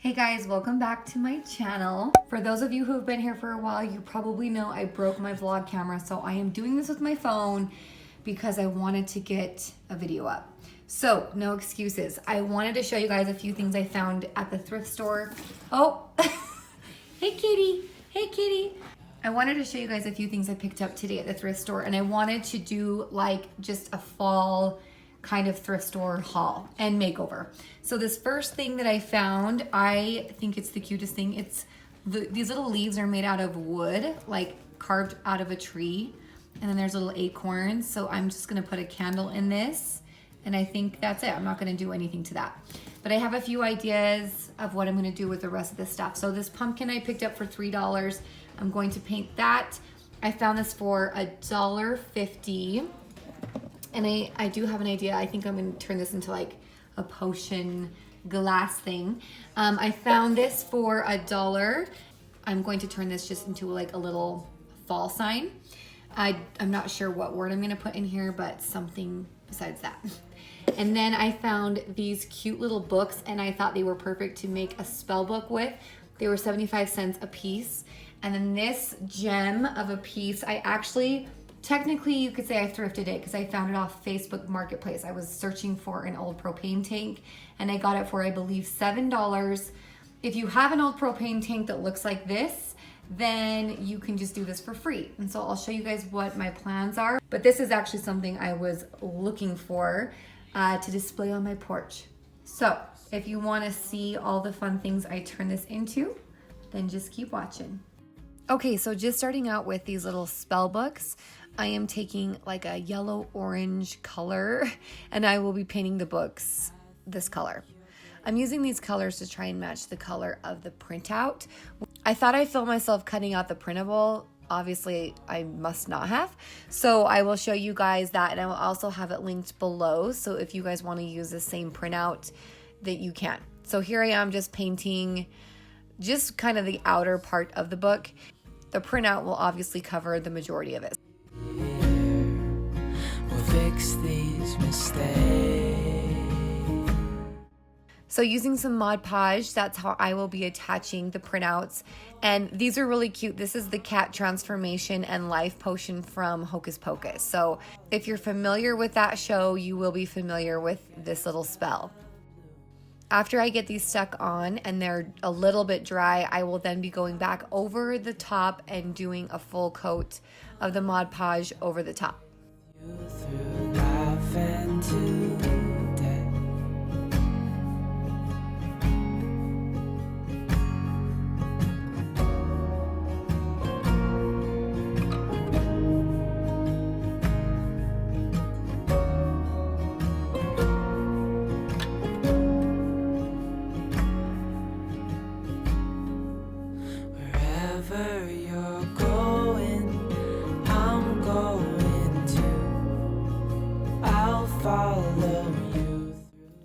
Hey guys, welcome back to my channel. For those of you who have been here for a while, you probably know I broke my vlog camera, so I am doing this with my phone because I wanted to get a video up. So, no excuses. I wanted to show you guys a few things I found at the thrift store. Oh, hey kitty, hey kitty. I wanted to show you guys a few things I picked up today at the thrift store, and I wanted to do like just a fall kind of thrift store haul and makeover. So this first thing that I found, I think it's the cutest thing. It's these little leaves are made out of wood, like carved out of a tree. And then there's little acorns. So I'm just gonna put a candle in this. And I think that's it. I'm not gonna do anything to that. But I have a few ideas of what I'm gonna do with the rest of this stuff. So this pumpkin I picked up for $3. I'm going to paint that. I found this for $1.50. And I do have an idea. I think I'm gonna turn this into like a potion glass thing. I found this for $1. I'm going to turn this just into like a little fall sign. I'm not sure what word I'm gonna put in here, but something besides that. And then I found these cute little books, and I thought they were perfect to make a spell book with. They were 75 cents a piece. And then this gem of a piece, technically, you could say I thrifted it because I found it off Facebook Marketplace. I was searching for an old propane tank and I got it for, I believe, $7. If you have an old propane tank that looks like this, then you can just do this for free. And so I'll show you guys what my plans are. But this is actually something I was looking for to display on my porch. So if you want to see all the fun things I turn this into, then just keep watching. Okay, so just starting out with these little spell books, I am taking like a yellow-orange color, and I will be painting the books this color. I'm using these colors to try and match the color of the printout. I thought I filmed myself cutting out the printable. Obviously, I must not have. So I will show you guys that, and I will also have it linked below. So if you guys want to use the same printout, that you can. So here I am just painting just kind of the outer part of the book. The printout will obviously cover the majority of it. We'll fix these mistakes. So using some Mod Podge, that's how I will be attaching the printouts. And these are really cute. This is the cat transformation and life potion from Hocus Pocus. So if you're familiar with that show, you will be familiar with this little spell. After I get these stuck on and they're a little bit dry, I will then be going back over the top and doing a full coat of the Mod Podge over the top.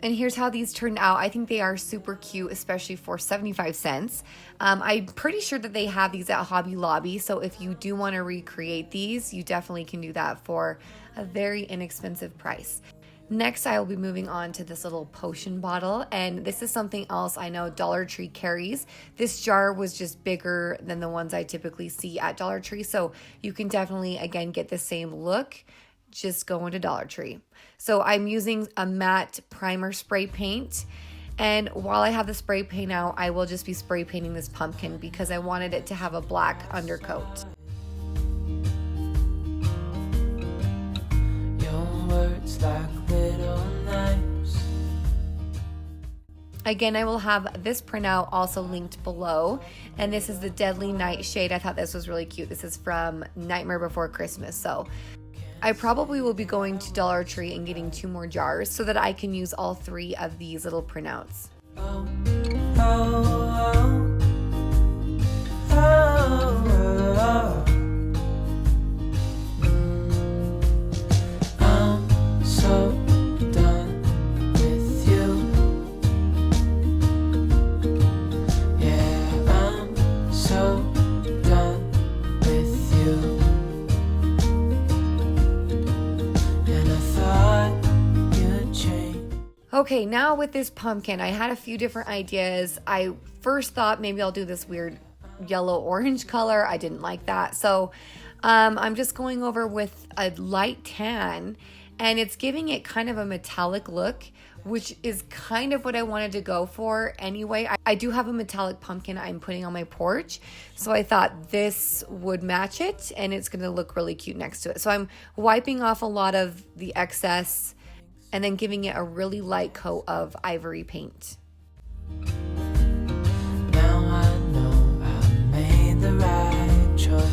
And here's how these turned out. I think they are super cute, especially for 75 cents. I'm pretty sure that they have these at Hobby Lobby. So if you do want to recreate these, you definitely can do that for a very inexpensive price. Next, I will be moving on to this little potion bottle. And this is something else I know Dollar Tree carries. This jar was just bigger than the ones I typically see at Dollar Tree. So you can definitely, again, get the same look. Just go into Dollar Tree. So I'm using a matte primer spray paint. And while I have the spray paint out, I will just be spray painting this pumpkin because I wanted it to have a black undercoat. Your words like little knives. Again, I will have this printout also linked below. And this is the Deadly Nightshade. I thought this was really cute. This is from Nightmare Before Christmas. So I probably will be going to Dollar Tree and getting 2 more jars so that I can use all 3 of these little printouts. I'm so done with you. Yeah, I'm so done with you. Okay, now with this pumpkin, I had a few different ideas. I first thought maybe I'll do this weird yellow-orange color. I didn't like that. So I'm just going over with a light tan, and it's giving it kind of a metallic look, which is kind of what I wanted to go for anyway. I do have a metallic pumpkin I'm putting on my porch, so I thought this would match it, and it's going to look really cute next to it. So I'm wiping off a lot of the excess and then giving it a really light coat of ivory paint. Now I know I made the right choice.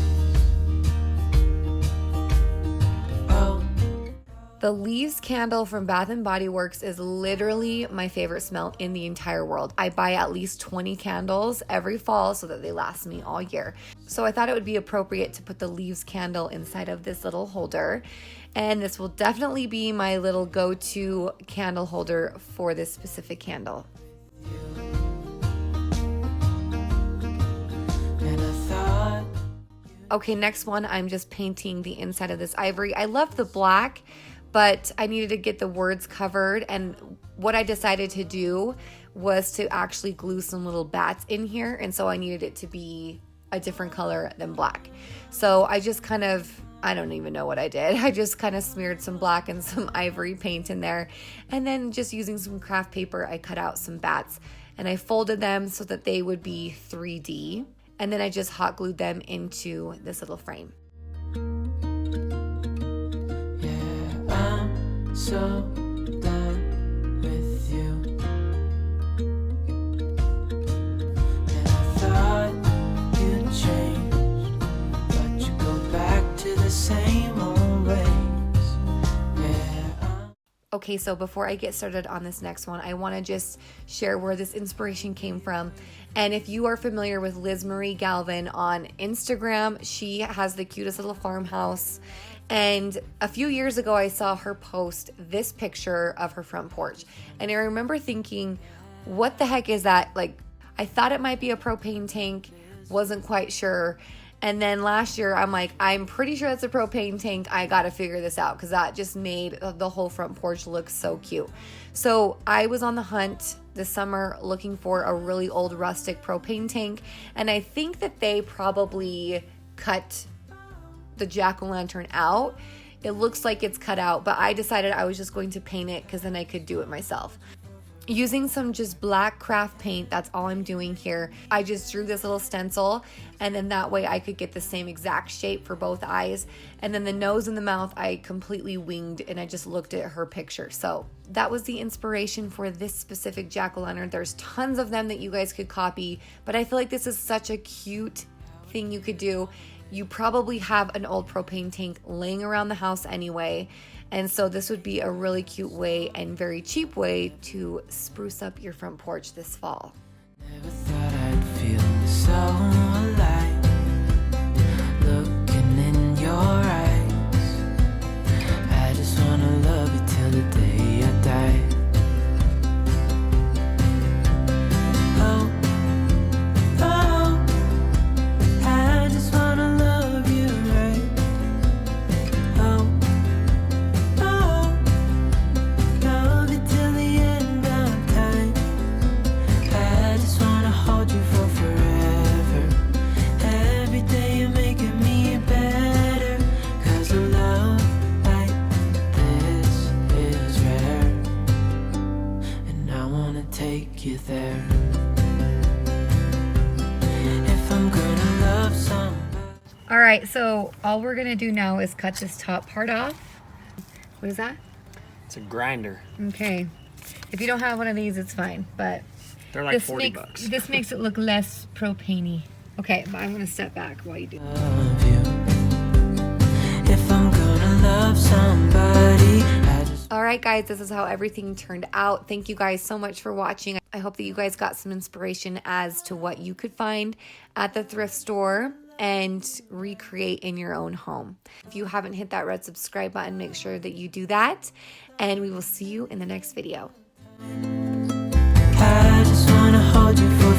The Leaves candle from Bath & Body Works is literally my favorite smell in the entire world. I buy at least 20 candles every fall so that they last me all year. So I thought it would be appropriate to put the Leaves candle inside of this little holder. And this will definitely be my little go-to candle holder for this specific candle. Okay, next one, I'm just painting the inside of this ivory. I love the black, but I needed to get the words covered, and what I decided to do was to actually glue some little bats in here, and so I needed it to be a different color than black. So I just kind of, I don't even know what I did. I just kind of smeared some black and some ivory paint in there, and then just using some craft paper, I cut out some bats, and I folded them so that they would be 3D, and then I just hot glued them into this little frame. So done with you, and I thought you'd change, but you go back to the same old ways. Okay, so before I get started on this next one, I want to just share where this inspiration came from. And if you are familiar with Liz Marie Galvin on Instagram, she has the cutest little farmhouse. And a few years ago, I saw her post this picture of her front porch. And I remember thinking, what the heck is that? Like, I thought it might be a propane tank, wasn't quite sure. And then last year, I'm like, I'm pretty sure that's a propane tank. I got to figure this out because that just made the whole front porch look so cute. So I was on the hunt this summer looking for a really old rustic propane tank. And I think that they probably cut the jack-o'-lantern out. It looks like it's cut out, but I decided I was just going to paint it because then I could do it myself. Using some just black craft paint, that's all I'm doing here. I just drew this little stencil, and then that way I could get the same exact shape for both eyes. And then the nose and the mouth I completely winged, and I just looked at her picture. So that was the inspiration for this specific jack-o'-lantern. There's tons of them that you guys could copy, but I feel like this is such a cute thing you could do. You probably have an old propane tank laying around the house anyway, and so this would be a really cute way and very cheap way to spruce up your front porch this fall. Never thought I'd feel so alive, looking in your eyes. I just wanna love you till the day I die. Oh, oh, I just wanna love you right. Oh, oh, love you till the end of time. I just wanna hold you for forever. Every day you're making me better, 'cause a love like this is rare, and I wanna take you there. If I'm gonna love somebody. All right, so all we're gonna do now is cut this top part off. What is that? It's a grinder. Okay. If you don't have one of these, it's fine, but They're like 40 bucks. This makes it look less propane-y. Okay, but I'm gonna step back while you do. Love you. If I'm gonna love somebody, I just All right, guys, this is how everything turned out. Thank you guys so much for watching. I hope that you guys got some inspiration as to what you could find at the thrift store and recreate in your own home. If you haven't hit that red subscribe button, make sure that you do that, and we will see you in the next video. I just wanna hold you for